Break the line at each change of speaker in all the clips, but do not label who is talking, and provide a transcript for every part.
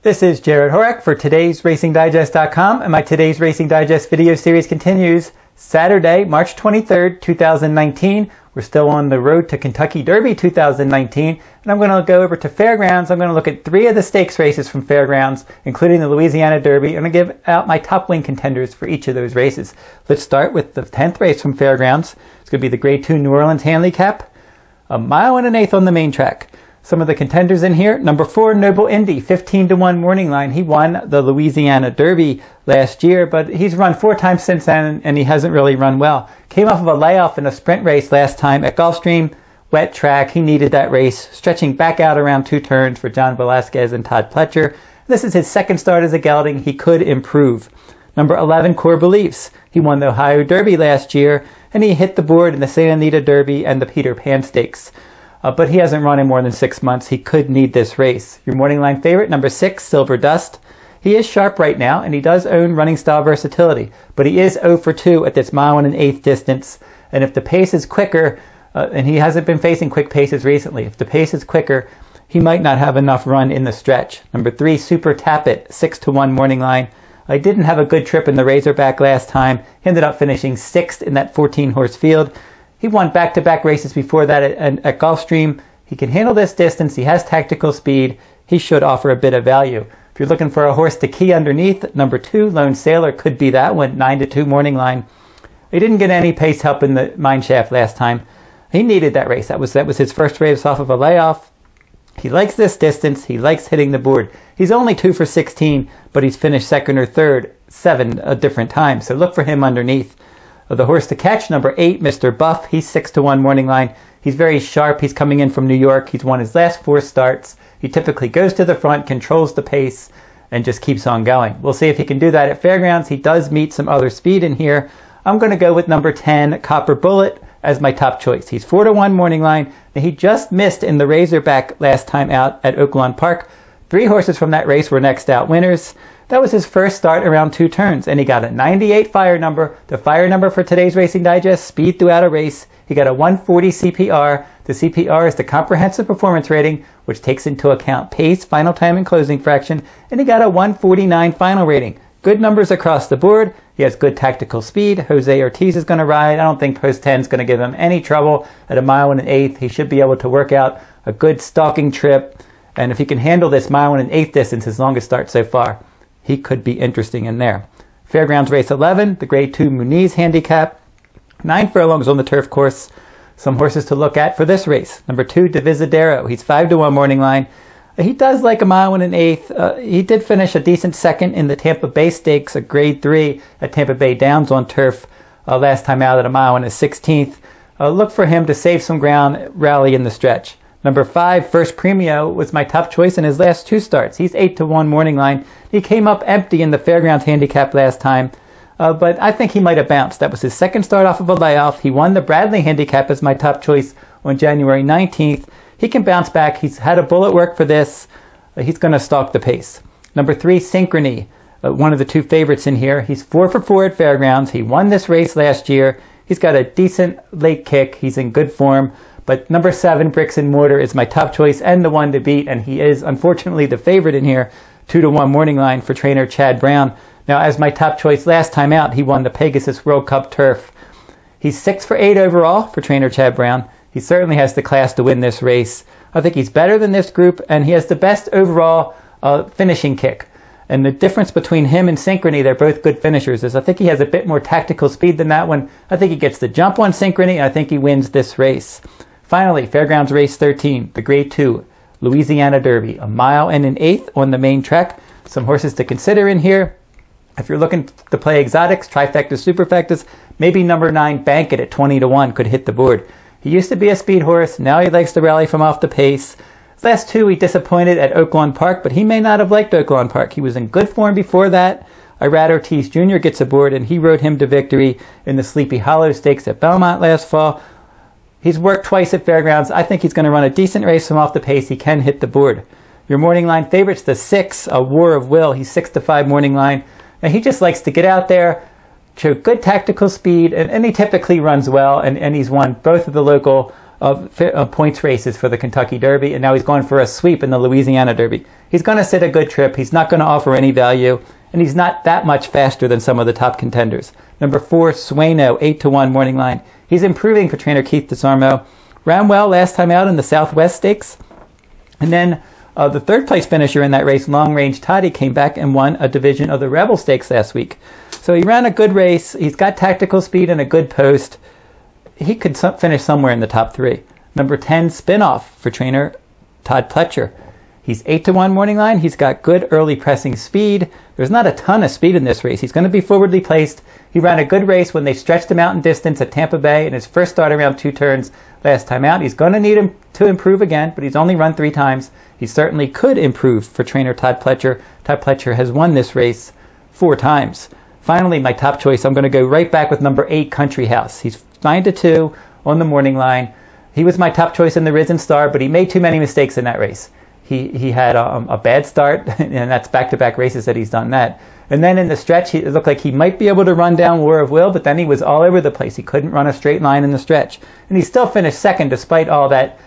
This is Jared Horak for today's RacingDigest.com, and my Today's Racing Digest video series continues Saturday, March 23rd, 2019. We're still on the road to Kentucky Derby 2019, and I'm going to go over to Fairgrounds. I'm going to look at 3 of the stakes races from Fairgrounds, including the Louisiana Derby, and I'm going to give out my top win contenders for each of those races. Let's start with the 10th race from Fairgrounds. It's going to be the Grade 2 New Orleans Handicap, a mile and an eighth on the main track. Some of the contenders in here: number 4, Noble Indy, 15-1 morning line. He won the Louisiana Derby last year, but he's run 4 times since then, and he hasn't really run well. Came off of a layoff in a sprint race last time at Gulfstream, wet track. He needed that race, stretching back out around 2 turns for John Velasquez and Todd Pletcher. This is his second start as a gelding. He could improve. Number 11, Core Beliefs. He won the Ohio Derby last year, and he hit the board in the Santa Anita Derby and the Peter Pan Stakes. But he hasn't run in more than 6 months. He could need this race. Your morning line favorite, number 6, Silver Dust. He is sharp right now, and he does own running style versatility. But he is 0 for 2 at this mile and an eighth distance. And if the pace is quicker, and he hasn't been facing quick paces recently, if the pace is quicker, he might not have enough run in the stretch. Number 3, Super Tap It, 6-1 morning line. I didn't have a good trip in the Razorback last time. He ended up finishing 6th in that 14-horse field. He won back-to-back races before that at Gulfstream. He can handle this distance. He has tactical speed. He should offer a bit of value. If you're looking for a horse to key underneath, number 2, Lone Sailor, could be that one, 9-2 morning line. He didn't get any pace help in the mine shaft last time. He needed that race. That was his first race off of a layoff. He likes this distance. He likes hitting the board. He's only 2 for 16, but he's finished 2nd or 3rd 7 different times. So look for him underneath. The horse to catch, number 8, Mr. Buff. He's 6-1 morning line. He's very sharp. He's coming in from New York. He's won his last 4 starts. He typically goes to the front, controls the pace, and just keeps on going. We'll see if he can do that at Fairgrounds. He does meet some other speed in here. I'm going to go with number 10, Copper Bullet, as my top choice. He's 4-1 morning line. Now, he just missed in the Razorback last time out at Oaklawn Park. 3 horses from that race were next out winners. That was his first start around 2 turns, and he got a 98 fire number. The fire number for today's Racing Digest, speed throughout a race. He got a 140 CPR. The CPR is the comprehensive performance rating, which takes into account pace, final time, and closing fraction, and he got a 149 final rating. Good numbers across the board. He has good tactical speed. Jose Ortiz is going to ride. I don't think Post 10 is going to give him any trouble at a mile and an eighth. He should be able to work out a good stalking trip, and if he can handle this mile and an eighth distance, his longest start so far, he could be interesting in there. Fairgrounds race 11, the Grade 2 Muniz Handicap. 9 furlongs on the turf course. Some horses to look at for this race. Number 2, Divisadero. He's 5-1 morning line. He does like a mile and an eighth. He did finish a decent 2nd in the Tampa Bay Stakes, a Grade 3 at Tampa Bay Downs on turf last time out at a mile and a 16th. Look for him to save some ground, rally in the stretch. Number 5, First Premio, was my top choice in his last 2 starts. He's 8-1 morning line. He came up empty in the Fairgrounds Handicap last time, but I think he might have bounced. That was his 2nd start off of a layoff. He won the Bradley Handicap as my top choice on January 19th. He can bounce back. He's had a bullet work for this. He's going to stalk the pace. Number 3, Synchrony, one of the 2 favorites in here. He's 4 for 4 at Fairgrounds. He won this race last year. He's got a decent late kick. He's in good form. But number 7, Bricks and Mortar, is my top choice and the one to beat, and he is unfortunately the favorite in here, 2-1 morning line for trainer Chad Brown. Now, as my top choice last time out, he won the Pegasus World Cup Turf. He's 6 for 8 overall for trainer Chad Brown. He certainly has the class to win this race. I think he's better than this group, and he has the best overall finishing kick. And the difference between him and Synchrony, they're both good finishers, is I think he has a bit more tactical speed than that one. I think he gets the jump on Synchrony, and I think he wins this race. Finally, Fairgrounds race 13, the Grade 2 Louisiana Derby, a mile and an eighth on the main track. Some horses to consider in here. If you're looking to play exotics, trifectas, superfectas, maybe number 9, Bank It at 20-1 could hit the board. He used to be a speed horse. Now he likes to rally from off the pace. Last 2, he disappointed at Oaklawn Park, but he may not have liked Oaklawn Park. He was in good form before that. Irad Ortiz Jr. gets aboard, and he rode him to victory in the Sleepy Hollow Stakes at Belmont last fall. He's worked twice at Fairgrounds. I think he's going to run a decent race from off the pace. He can hit the board. Your morning line favorites, the 6, A War of Will. He's 6-5 morning line. Now, he just likes to get out there, show good tactical speed, and he typically runs well, and he's won both of the local points races for the Kentucky Derby, and now he's going for a sweep in the Louisiana Derby. He's going to sit a good trip. He's not going to offer any value, and he's not that much faster than some of the top contenders. Number 4, Sueno, 8-1 morning line. He's improving for trainer Keith DeSarmo. Ran well last time out in the Southwest Stakes. And then the third place finisher in that race, Long Range Toddy, came back and won a division of the Rebel Stakes last week. So he ran a good race. He's got tactical speed and a good post. He could finish somewhere in the top 3. Number 10, Spinoff for trainer Todd Pletcher. He's 8-1 morning line. He's got good early pressing speed. There's not a ton of speed in this race. He's going to be forwardly placed. He ran a good race when they stretched him out in distance at Tampa Bay in his first start around 2 turns last time out. He's going to need him to improve again, but he's only run 3 times. He certainly could improve for trainer Todd Pletcher. Todd Pletcher has won this race 4 times. Finally, my top choice, I'm going to go right back with number 8, Country House. He's 9-2 on the morning line. He was my top choice in the Risen Star, but he made too many mistakes in that race. He had a bad start, and that's back-to-back races that he's done that. And then in the stretch, it looked like he might be able to run down War of Will, but then he was all over the place. He couldn't run a straight line in the stretch. And he still finished second despite all that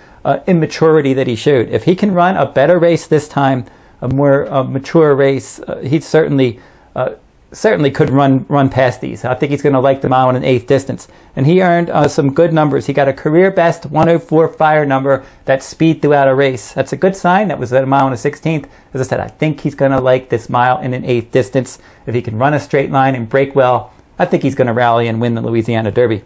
immaturity that he showed. If he can run a better race this time, a more mature race, he certainly could run past these. I think he's going to like the mile in an 8th distance. And he earned some good numbers. He got a career best 104 fire number, that speed throughout a race. That's a good sign. That was at a mile in a 16th. As I said, I think he's going to like this mile in an 8th distance. If he can run a straight line and break well, I think he's going to rally and win the Louisiana Derby.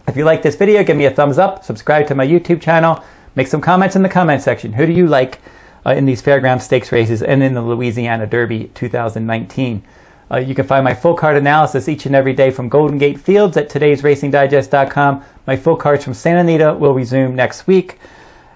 If you like this video, give me a thumbs up, subscribe to my YouTube channel, make some comments in the comment section. Who do you like in these Fairground Stakes races and in the Louisiana Derby 2019? You can find my full card analysis each and every day from Golden Gate Fields at todaysracingdigest.com. My full cards from Santa Anita will resume next week.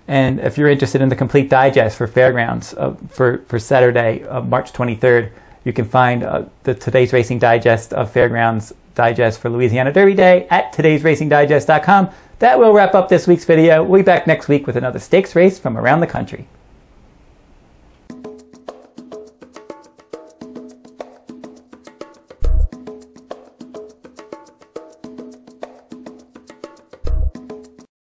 And if you're interested in the complete digest for Fairgrounds for Saturday, March 23rd, you can find the Today's Racing Digest of Fairgrounds Digest for Louisiana Derby Day at todaysracingdigest.com. That will wrap up this week's video. We'll be back next week with another stakes race from around the country.